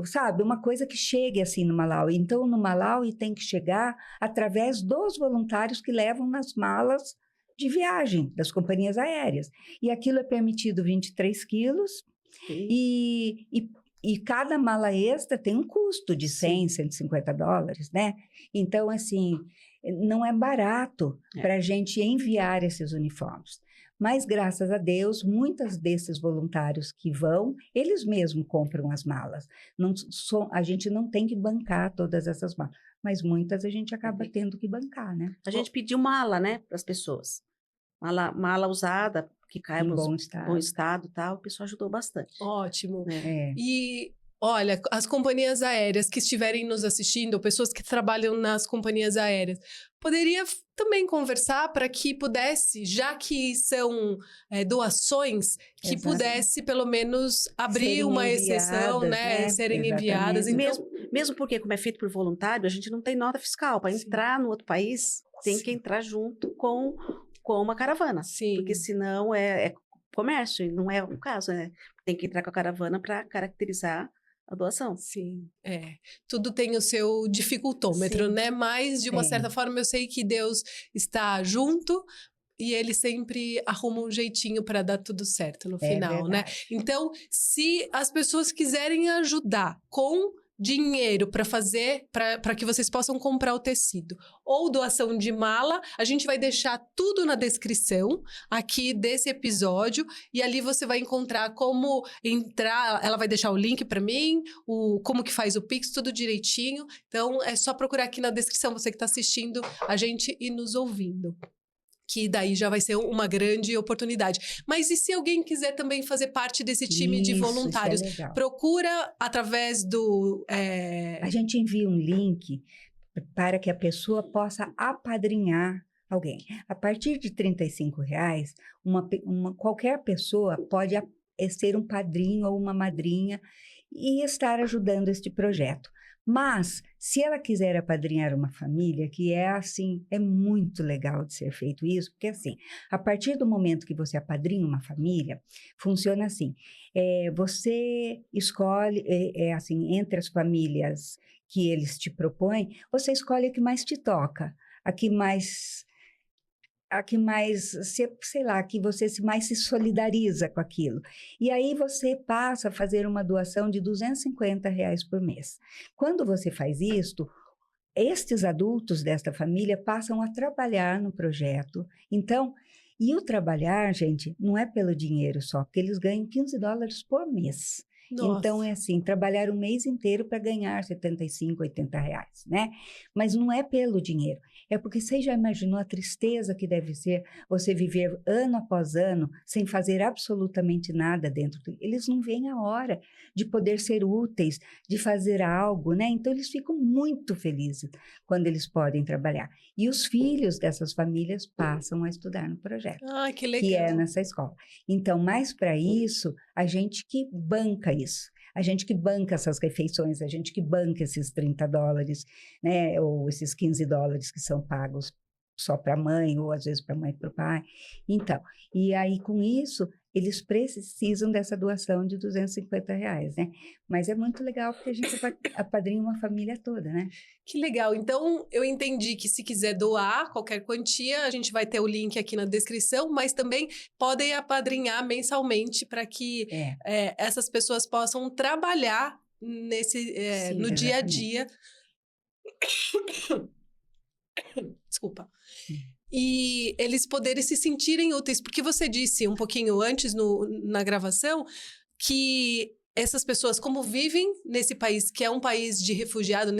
sabe, uma coisa que chegue assim no Malawi. Então, no Malawi tem que chegar através dos voluntários que levam nas malas de viagem das companhias aéreas. E aquilo é permitido 23 quilos e cada mala extra tem um custo de 100, 150 dólares, né? Então, assim, não é barato para a gente enviar esses uniformes. Mas, graças a Deus, muitos desses voluntários que vão, eles mesmos compram as malas. A gente não tem que bancar todas essas malas, mas muitas a gente acaba tendo que bancar, né? A gente pediu mala, né, para as pessoas. Mala usada, que cai em bom estado e tal. O pessoal ajudou bastante. Ótimo. E... Olha, as companhias aéreas que estiverem nos assistindo, pessoas que trabalham nas companhias aéreas, poderia também conversar para que pudesse, já que são doações, que pudesse pelo menos abrir serem uma exceção, né? Serem enviadas. Então... Mesmo porque, como é feito por voluntário, a gente não tem nota fiscal. Para entrar no outro país, tem que entrar junto com uma caravana. Sim. Porque senão é comércio, e não é o caso, né? Tem que entrar com a caravana para caracterizar a doação. Sim, tudo tem o seu dificultômetro, Sim, né? Mas, de uma certa tem. forma, eu sei que Deus está junto e ele sempre arruma um jeitinho para dar tudo certo no É final, né? verdade. Então, se as pessoas quiserem ajudar com dinheiro para fazer, para que vocês possam comprar o tecido, ou doação de mala, a gente vai deixar tudo na descrição aqui desse episódio e ali você vai encontrar como entrar, ela vai deixar o link para mim, como que faz o Pix, tudo direitinho. Então é só procurar aqui na descrição, você que está assistindo a gente e nos ouvindo. Que daí já vai ser uma grande oportunidade. Mas e se alguém quiser também fazer parte desse time de Isso é voluntários? legal. Procura através do... A gente envia um link para que a pessoa possa apadrinhar alguém. A partir de R$ 35, qualquer pessoa pode ser um padrinho ou uma madrinha e estar ajudando este projeto. Mas, se ela quiser apadrinhar uma família, que é assim, é muito legal de ser feito isso, porque assim, a partir do momento que você apadrinha uma família, funciona assim, você escolhe, assim, entre as famílias que eles te propõem, você escolhe a que mais te toca, a que mais, sei lá, que você mais se solidariza com aquilo. E aí você passa a fazer uma doação de R$ 250 por mês. Quando você faz isto, estes adultos desta família passam a trabalhar no projeto. Então, e o trabalhar, gente, não é pelo dinheiro só, porque eles ganham US$ 15 por mês. Então, Nossa. é assim, trabalhar um mês inteiro para ganhar 75, R$ 80, né? Mas não é pelo dinheiro. É porque você já imaginou a tristeza que deve ser você viver ano após ano sem fazer absolutamente nada dentro do... Eles não veem a hora de poder ser úteis, de fazer algo, né? Então, eles ficam muito felizes quando eles podem trabalhar. E os filhos dessas famílias passam a estudar no projeto, Ah, que que é legal. nessa escola. Então, mais para isso, a gente que banca isso. A gente que banca essas refeições, a gente que banca esses US$ 30, né? Ou esses US$ 15 que são pagos só para a mãe, ou às vezes para a mãe e para o pai. Então, e aí com isso, eles precisam dessa doação de R$ 250, né? Mas é muito legal porque a gente apadrinha uma família toda, né? Que legal. Então, eu entendi que se quiser doar qualquer quantia, a gente vai ter o link aqui na descrição, mas também podem apadrinhar mensalmente para que É, essas pessoas possam trabalhar sim, no dia a exatamente. dia. Desculpa. Hum. E eles poderem se sentirem úteis, porque você disse um pouquinho antes na gravação que essas pessoas, como vivem nesse país, que é um país de refugiado,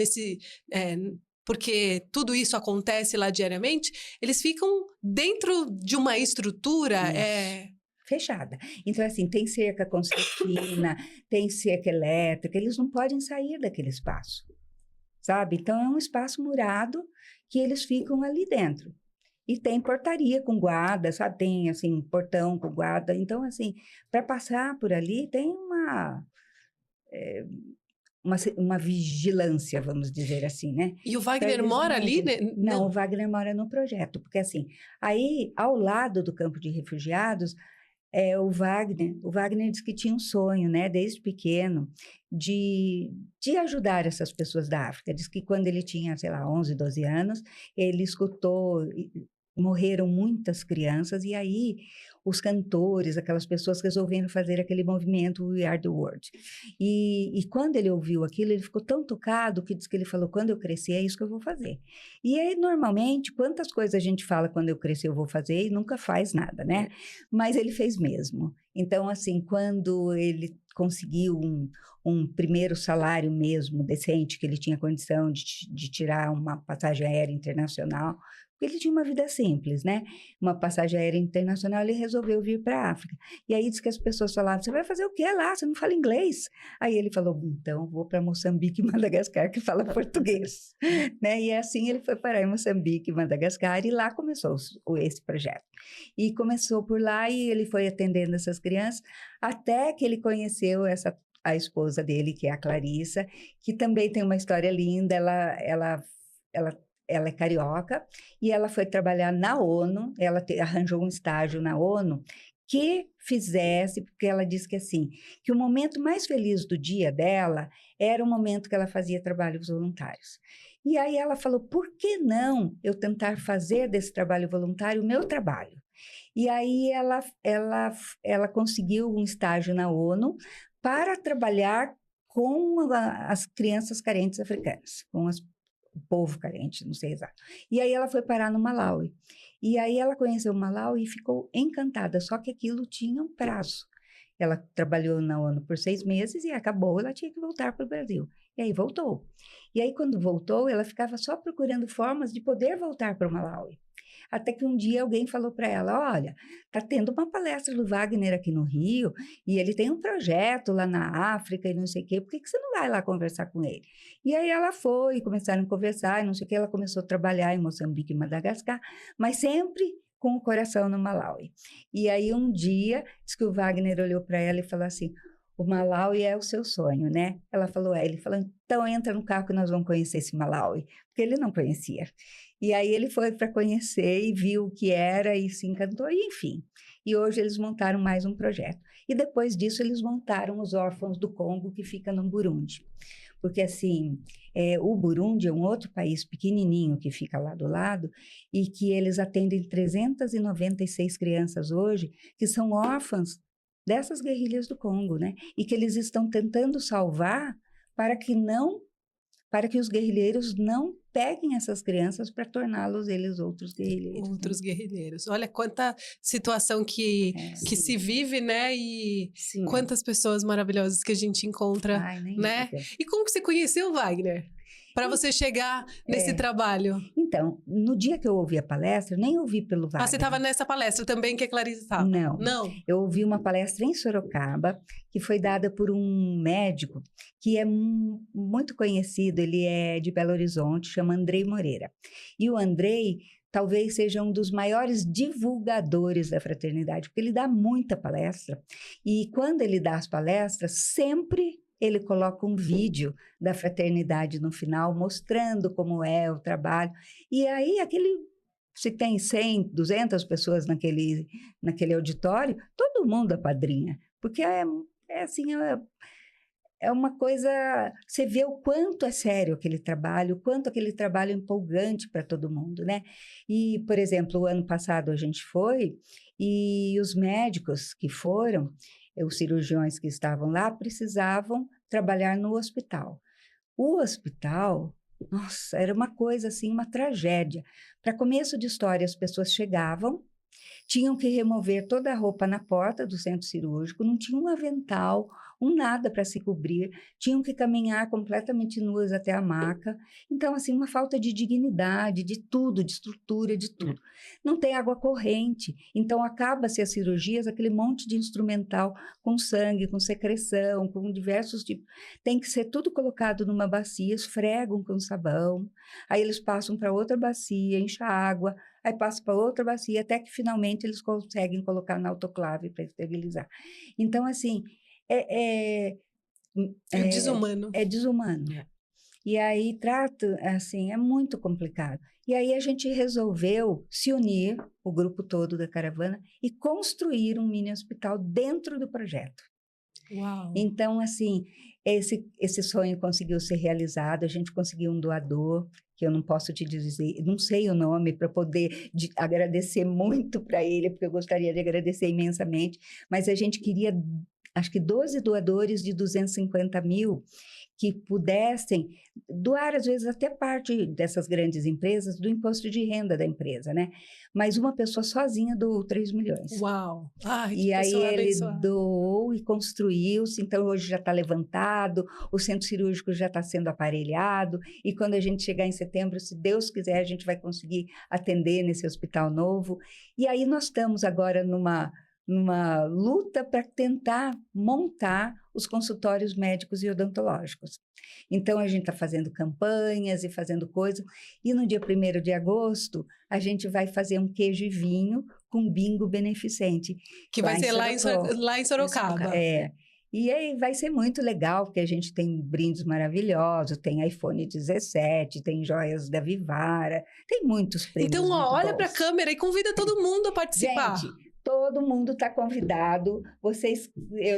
é, porque tudo isso acontece lá diariamente, eles ficam dentro de uma estrutura. Isso. Fechada. Então, assim, tem cerca concertina, tem cerca elétrica, eles não podem sair daquele espaço, sabe? Então, é um espaço murado que eles ficam ali dentro. E tem portaria com guarda, sabe? Tem, assim, portão com guarda. Então, assim, para passar por ali, tem uma vigilância, vamos dizer assim, né? E o Para Wagner eles mora não ali, entrem. né? Não, o Não. Wagner mora no projeto, porque assim, aí ao lado do campo de refugiados, o Wagner disse que tinha um sonho, né, desde pequeno, de ajudar essas pessoas da África. Diz que quando ele tinha, sei lá, 11, 12 anos, ele escutou, morreram muitas crianças, e aí os cantores, aquelas pessoas resolveram fazer aquele movimento We Are the World. E quando ele ouviu aquilo, ele ficou tão tocado que diz que ele falou, quando eu crescer, é isso que eu vou fazer. E aí, normalmente, quantas coisas a gente fala quando eu crescer eu vou fazer e nunca faz nada, né? Mas ele fez mesmo. Então, assim, quando ele conseguiu um primeiro salário mesmo decente, que ele tinha condição de tirar uma passagem aérea internacional, porque ele tinha uma vida simples, né? Uma passagem aérea internacional, ele resolveu vir para a África. E aí diz que as pessoas falavam, você vai fazer o quê lá? Você não fala inglês? Aí ele falou, então vou para Moçambique e Madagascar, que fala português. Né? E assim ele foi parar em Moçambique e Madagascar, e lá começou esse projeto. E começou por lá, e ele foi atendendo essas crianças, até que ele conheceu a esposa dele, que é a Clarissa, que também tem uma história linda. Ela é carioca, e ela foi trabalhar na ONU. Ela arranjou um estágio na ONU, que fizesse, porque ela disse que assim, que o momento mais feliz do dia dela era o momento que ela fazia trabalhos voluntários. E aí ela falou, por que não eu tentar fazer desse trabalho voluntário o meu trabalho? E aí ela conseguiu um estágio na ONU para trabalhar com as crianças carentes africanas, com o povo carente, não sei exato. E aí ela foi parar no Malawi. E aí ela conheceu o Malawi e ficou encantada, só que aquilo tinha um prazo. Ela trabalhou na ONU por 6 meses e acabou, ela tinha que voltar para o Brasil. E aí voltou. E aí quando voltou, ela ficava só procurando formas de poder voltar para o Malawi. Até que um dia alguém falou para ela, olha, está tendo uma palestra do Wagner aqui no Rio, e ele tem um projeto lá na África e não sei o quê, por que você não vai lá conversar com ele? E aí ela foi, começaram a conversar e não sei o quê, ela começou a trabalhar em Moçambique e Madagascar, mas sempre com o coração no Malawi. E aí um dia, diz que o Wagner olhou para ela e falou assim, o Malawi é o seu sonho, né? Ela falou, ele falou, então entra no carro que nós vamos conhecer esse Malawi, porque ele não conhecia. E aí ele foi para conhecer e viu o que era e se encantou, e enfim. E hoje eles montaram mais um projeto. E depois disso eles montaram os Órfãos do Congo, que fica no Burundi. Porque assim, o Burundi é um outro país pequenininho que fica lá do lado e que eles atendem 396 crianças hoje que são órfãs dessas guerrilhas do Congo, né? E que eles estão tentando salvar para que os guerrilheiros não peguem essas crianças para torná-los eles outros guerrilheiros. Outros guerrilheiros. Olha quanta situação que se vive, né? E quantas pessoas maravilhosas que a gente encontra, né? E como que você conheceu o Wagner? Para você chegar nesse trabalho. Então, no dia que eu ouvi a palestra, eu nem ouvi pelo Wagner. Ah, você estava nessa palestra também que a Clarice estava? Não. Não. Eu ouvi uma palestra em Sorocaba, que foi dada por um médico que é muito conhecido, ele é de Belo Horizonte, chama Andrei Moreira. E o Andrei talvez seja um dos maiores divulgadores da fraternidade, porque ele dá muita palestra. E quando ele dá as palestras, sempre ele coloca um vídeo da fraternidade no final, mostrando como é o trabalho. E aí, se tem 100, 200 pessoas naquele auditório, todo mundo apadrinha. Porque é uma coisa... Você vê o quanto é sério aquele trabalho, o quanto aquele trabalho é empolgante para todo mundo, né? E, por exemplo, o ano passado a gente foi, e os médicos que foram, os cirurgiões que estavam lá, precisavam trabalhar no hospital. O hospital, nossa, era uma coisa assim, uma tragédia. Para começo de história, as pessoas chegavam, tinham que remover toda a roupa na porta do centro cirúrgico, não tinha um avental, nada para se cobrir, tinham que caminhar completamente nuas até a maca. Então, assim, uma falta de dignidade, de tudo, de estrutura, de tudo. Não tem água corrente, então acaba-se as cirurgias, aquele monte de instrumental com sangue, com secreção, com diversos tipos. Tem que ser tudo colocado numa bacia, esfregam com sabão, aí eles passam para outra bacia, enchem água, aí passa para outra bacia, até que finalmente eles conseguem colocar na autoclave para esterilizar. Então, assim, é desumano. É desumano. E aí assim, é muito complicado. E aí a gente resolveu se unir, o grupo todo da caravana, e construir um mini hospital dentro do projeto. Uau. Então, assim, esse sonho conseguiu ser realizado, a gente conseguiu um doador, que eu não posso te dizer, não sei o nome para poder agradecer muito para ele, porque eu gostaria de agradecer imensamente, mas a gente queria, acho que 12 doadores de 250 mil, que pudessem doar, às vezes, até parte dessas grandes empresas, do imposto de renda da empresa, né? Mas uma pessoa sozinha doou 3 milhões. Uau! Ai, e aí ele doou e construiu-se, então hoje já está levantado, o centro cirúrgico já está sendo aparelhado, e quando a gente chegar em setembro, se Deus quiser, a gente vai conseguir atender nesse hospital novo. E aí nós estamos agora numa luta para tentar montar os consultórios médicos e odontológicos. Então, a gente está fazendo campanhas e fazendo coisas, e no dia 1º de agosto, a gente vai fazer um queijo e vinho com bingo beneficente. Que vai ser lá em Sorocaba. E aí vai ser muito legal, porque a gente tem brindes maravilhosos, tem iPhone 17, tem joias da Vivara, tem muitos prêmios. Então, olha para a câmera e convida todo mundo a participar. Gente, Todo mundo está convidado.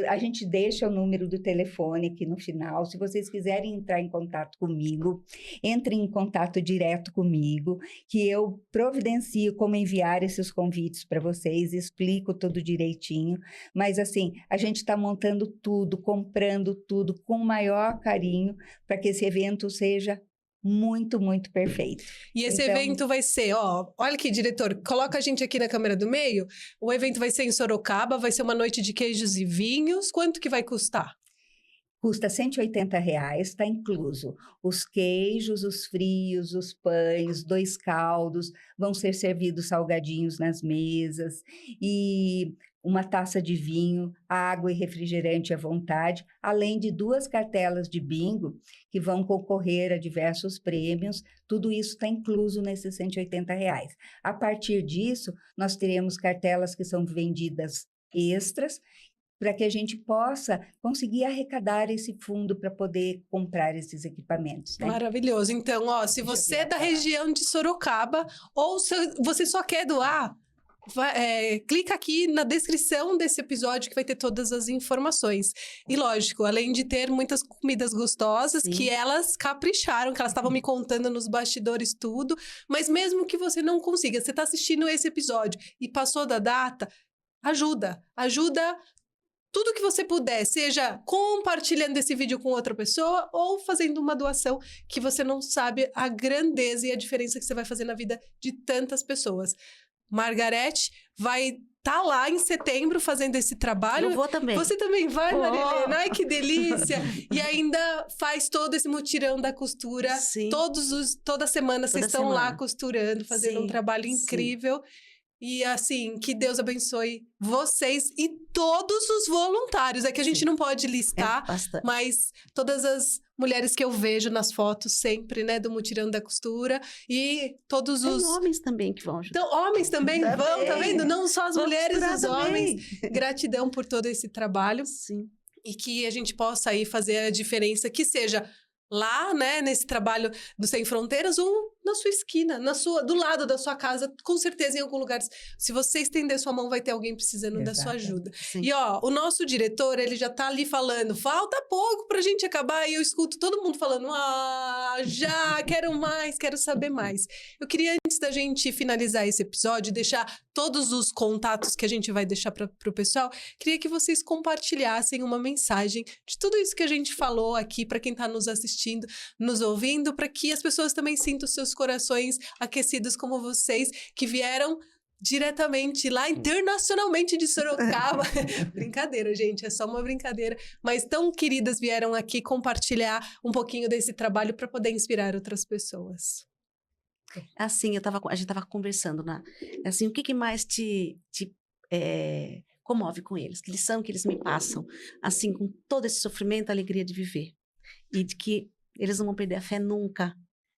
A gente deixa o número do telefone aqui no final. Se vocês quiserem entrar em contato comigo, entrem em contato direto comigo, que eu providencio como enviar esses convites para vocês, explico tudo direitinho. Mas, assim, a gente está montando tudo, comprando tudo com o maior carinho para que esse evento seja muito, muito perfeito. E esse evento vai ser, ó, olha aqui, diretor, coloca a gente aqui na câmera do meio. O evento vai ser em Sorocaba, vai ser uma noite de queijos e vinhos. Quanto que vai custar? Custa R$180, está incluso os queijos, os frios, os pães, 2 caldos, vão ser servidos salgadinhos nas mesas e uma taça de vinho, água e refrigerante à vontade, além de 2 cartelas de bingo que vão concorrer a diversos prêmios. Tudo isso está incluso nesses R$180. A partir disso, nós teremos cartelas que são vendidas extras, para que a gente possa conseguir arrecadar esse fundo para poder comprar esses equipamentos. Né? Maravilhoso. Então, ó, se você é da região de Sorocaba ou se você só quer doar, clica aqui na descrição desse episódio que vai ter todas as informações. E lógico, além de ter muitas comidas gostosas, Sim. que elas capricharam, que elas estavam me contando nos bastidores tudo, mas mesmo que você não consiga, você está assistindo esse episódio e passou da data, ajuda tudo que você puder, seja compartilhando esse vídeo com outra pessoa ou fazendo uma doação, que você não sabe a grandeza e a diferença que você vai fazer na vida de tantas pessoas. Margarete vai estar lá em setembro fazendo esse trabalho. Eu vou também. Você também vai, Vou. Marilena? Ai, que delícia! E ainda faz todo esse mutirão da costura. Sim. Toda semana vocês estão lá costurando, fazendo um Sim, trabalho sim. incrível. E assim, que Deus abençoe vocês e todos os voluntários. É que a gente não pode listar, bastante. mas todas as mulheres que eu vejo nas fotos sempre, né, do mutirão da costura e todos Tem os homens também que vão ajudar. então, homens também vão, tá vendo? Não só as Vamos mulheres, costurar os também. homens. Gratidão por todo esse trabalho Sim. e que a gente possa aí fazer a diferença, que seja lá, né, nesse trabalho do Sem Fronteiras ou na sua esquina, do lado da sua casa, com certeza em algum lugar. Se você estender sua mão, vai ter alguém precisando da sua ajuda. Sim. E ó, o nosso diretor, ele já tá ali falando, falta pouco pra gente acabar, e eu escuto todo mundo falando, já, quero mais, quero saber mais. Eu queria, antes da gente finalizar esse episódio, deixar todos os contatos que a gente vai deixar pro pessoal, queria que vocês compartilhassem uma mensagem de tudo isso que a gente falou aqui, para quem tá nos assistindo, nos ouvindo, para que as pessoas também sintam seus corações aquecidos como vocês, que vieram diretamente lá internacionalmente de Sorocaba. Brincadeira, gente, é só uma brincadeira. Mas tão queridas vieram aqui compartilhar um pouquinho desse trabalho para poder inspirar outras pessoas. Assim, a gente tava conversando, assim, o que mais te comove com eles? Que lição que eles me passam? Assim, com todo esse sofrimento, a alegria de viver. E de que eles não vão perder a fé nunca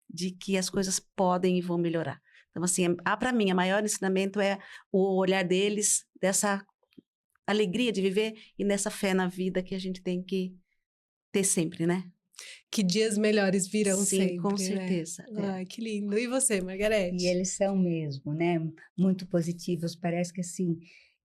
de que as coisas podem e vão melhorar. Então, assim, para mim, o maior ensinamento é o olhar deles, dessa alegria de viver e nessa fé na vida que a gente tem que ter sempre, né? Que dias melhores virão sempre. Sim, com certeza. Né? Ai, que lindo. E você, Margarete? E eles são mesmo, né? Muito positivos. Parece que, assim,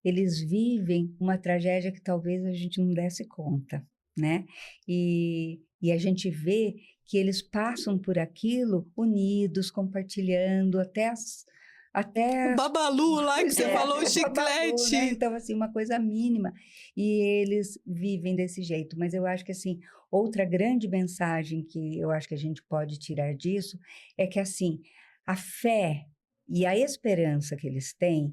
eles vivem uma tragédia que talvez a gente não desse conta, né? E a gente vê que eles passam por aquilo unidos, compartilhando, até o Babalu lá que você falou, o chiclete. Babalu, né? Então, assim, uma coisa mínima. E eles vivem desse jeito. Mas eu acho que, assim, outra grande mensagem que eu acho que a gente pode tirar disso é que, assim, a fé e a esperança que eles têm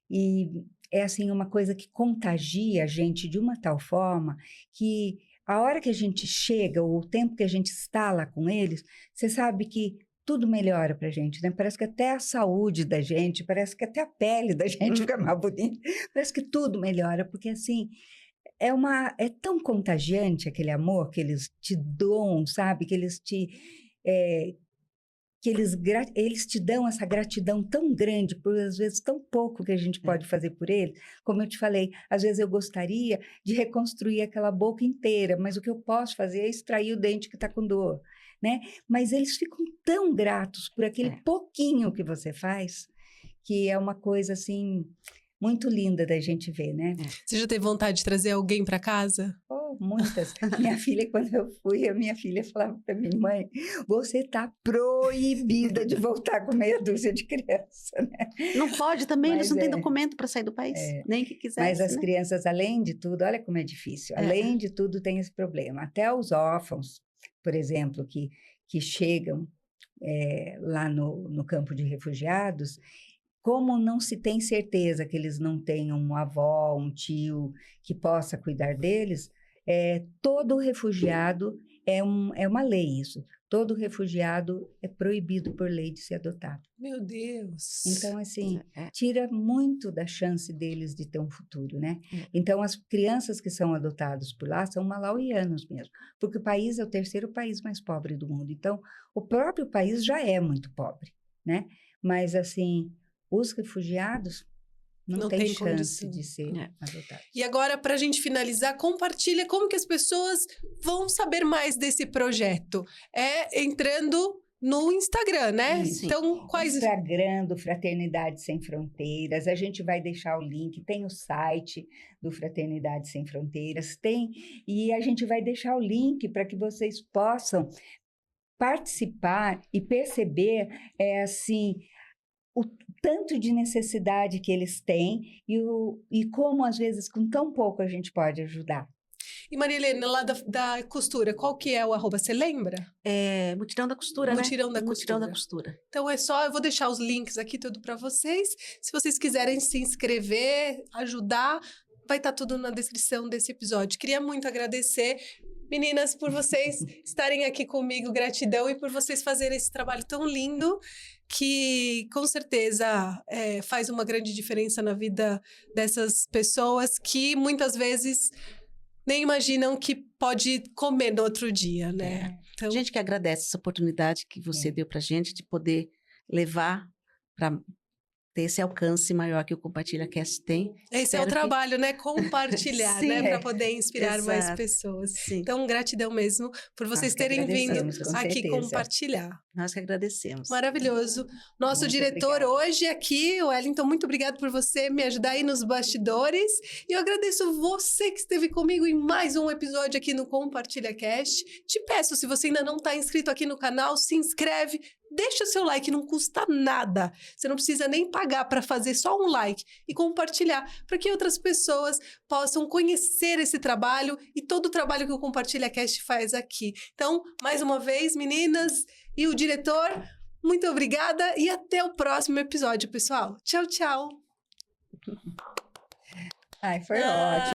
e é, assim, uma coisa que contagia a gente de uma tal forma que a hora que a gente chega, ou o tempo que a gente está lá com eles, você sabe que tudo melhora para a gente, né? Parece que até a saúde da gente, parece que até a pele da gente fica mais bonita, parece que tudo melhora, porque assim, é tão contagiante aquele amor que eles te dão, sabe? Que eles eles te dão essa gratidão tão grande por, às vezes, tão pouco que a gente pode fazer por eles. Como eu te falei, às vezes eu gostaria de reconstruir aquela boca inteira, mas o que eu posso fazer é extrair o dente que está com dor, né? Mas eles ficam tão gratos por aquele pouquinho que você faz, que é uma coisa, assim, muito linda da gente ver, né? Você já teve vontade de trazer alguém para casa? Oh, muitas. Minha filha, quando eu fui, a minha filha falava para mim, mãe, você está proibida de voltar com meia dúzia de crianças, né? Não pode também, eles Mas não têm é. documento para sair do país, nem que Mas quisesse, as né? crianças, além de tudo, olha como é difícil, além de tudo tem esse problema. Até os órfãos, por exemplo, que chegam lá no campo de refugiados, como não se tem certeza que eles não tenham uma avó, um tio que possa cuidar deles, todo refugiado, é uma lei isso, todo refugiado é proibido por lei de ser adotado. Meu Deus! Então, assim, tira muito da chance deles de ter um futuro, né? Então, as crianças que são adotadas por lá são malauianos mesmo, porque o país é o terceiro país mais pobre do mundo. Então, o próprio país já é muito pobre, né? Mas, assim, os refugiados não têm chance condição de ser adotados. E agora, para a gente finalizar, compartilha como que as pessoas vão saber mais desse projeto. Entrando no Instagram, né? Isso. Então, quais... Instagram do Fraternidade Sem Fronteiras, a gente vai deixar o link, tem o site do Fraternidade Sem Fronteiras, e a gente vai deixar o link para que vocês possam participar e perceber, assim, o tanto de necessidade que eles têm e como, às vezes, com tão pouco a gente pode ajudar. E Maria Helena, lá da costura, qual que é o arroba? Você lembra? Mutirão da Costura, Mutirão né? da Mutirão da Costura. Costura. Então eu vou deixar os links aqui tudo para vocês. Se vocês quiserem se inscrever, ajudar, vai estar tudo na descrição desse episódio. Queria muito agradecer, meninas, por vocês estarem aqui comigo, gratidão, e por vocês fazerem esse trabalho tão lindo, que com certeza faz uma grande diferença na vida dessas pessoas que muitas vezes nem imaginam que pode comer no outro dia, né? Então, A gente que agradece essa oportunidade que você deu pra gente de poder levar para ter esse alcance maior que o Compartilha Cast tem. esse é o trabalho, né? Compartilhar, Sim, né? Para poder inspirar mais pessoas. Sim. Então, gratidão mesmo por vocês terem vindo aqui compartilhar. Nós que agradecemos. Maravilhoso. Nosso Muito diretor obrigada. hoje aqui, o Wellington, muito obrigado por você me ajudar aí nos bastidores. E eu agradeço você que esteve comigo em mais um episódio aqui no Compartilha Cast. Te peço, se você ainda não está inscrito aqui no canal, se inscreve, deixa seu like, não custa nada. Você não precisa nem pagar para fazer só um like e compartilhar, para que outras pessoas possam conhecer esse trabalho e todo o trabalho que o Compartilha Cast faz aqui. Então, mais uma vez, meninas e o diretor, muito obrigada e até o próximo episódio, pessoal. Tchau, tchau. Ai, foi ótimo.